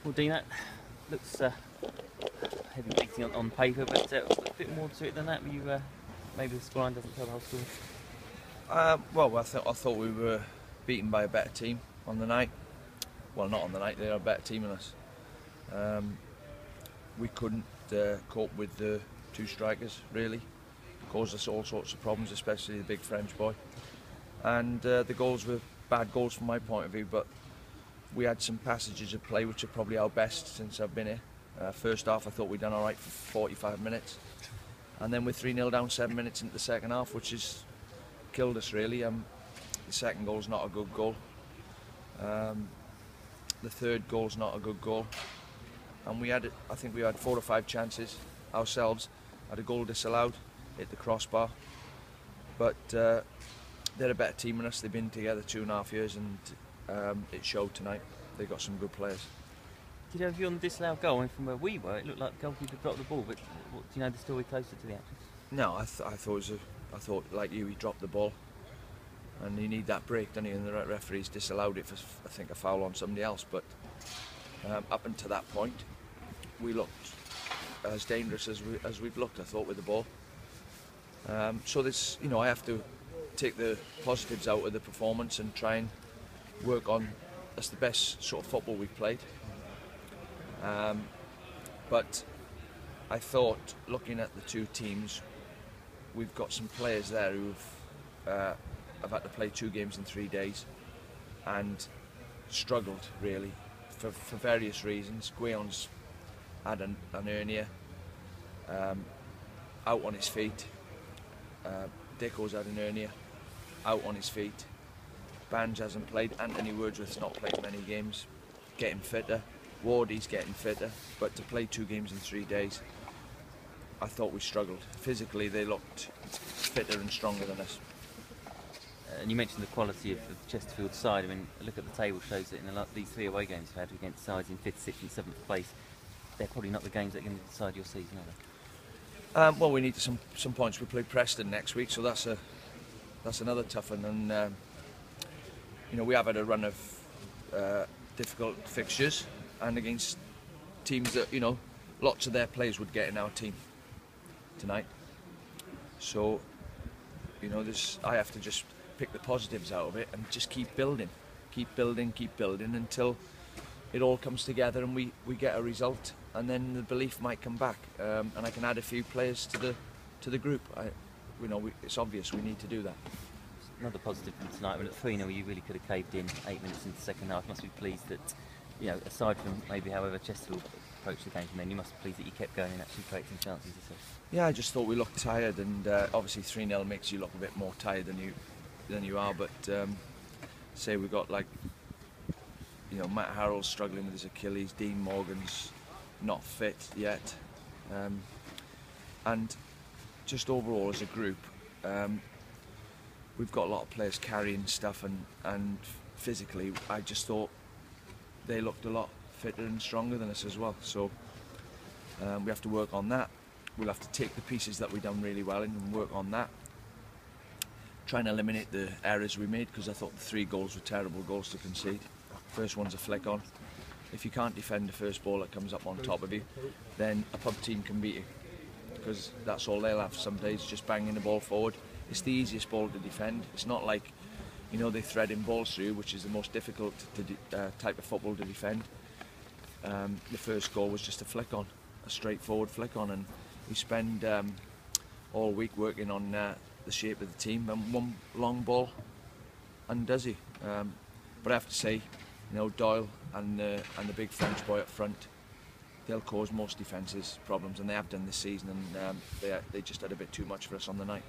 Well, Dean, that looks heavy beating on paper, but a bit more to it than that. Maybe the scoreline doesn't tell the whole story. Well, I thought we were beaten by a better team on the night. Well, not on the night, they are a better team than us. We couldn't cope with the two strikers, really. Caused us all sorts of problems, especially the big French boy. And the goals were bad goals from my point of view, but we had some passages of play which are probably our best since I've been here. First half, I thought we'd done all right for 45 minutes. And then we're 3-0 down 7 minutes into the second half, which has killed us, really. The second goal's not a good goal. The third goal's not a good goal. And I think we had 4 or 5 chances ourselves. Had a goal disallowed, hit the crossbar. But they're a better team than us. They've been together 2.5 years, and it showed tonight. They got some good players. Did you have a view on the disallowed goal? And from where we were, it looked like the goalkeeper dropped the ball. But do you know the story closer to the action? No, I thought like you, he dropped the ball, and you need that break, don't you? And the referee's disallowed it for, I think, a foul on somebody else. But up until that point, we looked as dangerous as we've looked, I thought, with the ball. So this, I have to take the positives out of the performance and try and work on. That's the best sort of football we've played. But I thought, looking at the two teams, we've got some players there who've have had to play 2 games in 3 days and struggled, really, for various reasons. Guillon's had an hernia, out on his feet. Dicko's had an hernia, out on his feet. Banj hasn't played. Anthony Wordsworth's not played many games, getting fitter. Wardy's getting fitter, but to play 2 games in 3 days, I thought we struggled. Physically, they looked fitter and stronger than us. And you mentioned the quality of the Chesterfield side. I mean, a look at the table shows that in these 3 away games you've had against sides in 5th, 6th and 7th place, they're probably not the games that are going to decide your season, are they? Well, we need some points. We play Preston next week, so that's another tough one. And we have had a run of difficult fixtures, and against teams that lots of their players would get in our team tonight. So I have to just pick the positives out of it and just keep building until it all comes together and we get a result, and then the belief might come back, and I can add a few players to the group. It's obvious we need to do that. Another positive from tonight, when at 3-0 you really could have caved in 8 minutes into the second half. You must be pleased that, aside from maybe however Chesterfield approached the game from then, you must be pleased that you kept going and actually creating chances yourself. Yeah, I just thought we looked tired, and obviously 3-0 makes you look a bit more tired than you are. But say we got Matt Harrell's struggling with his Achilles, Dean Morgan's not fit yet, and just overall as a group, we've got a lot of players carrying stuff, and physically I just thought they looked a lot fitter and stronger than us as well. So we have to work on that. We'll have to take the pieces that we've done really well in and work on that. Try and eliminate the errors we made, because I thought the 3 goals were terrible goals to concede. First one's a flick on. If you can't defend the first ball that comes up on top of you, then a pub team can beat you, because that's all they'll have some days, just banging the ball forward. It's the easiest ball to defend. It's not like they threading balls through, which is the most difficult type of football to defend. The first goal was just a flick on, a straightforward flick on, and we spend all week working on the shape of the team, and one long ball undoes you. But I have to say, Doyle and the big French boy up front, they'll cause most defences problems, and they have done this season, and they just had a bit too much for us on the night.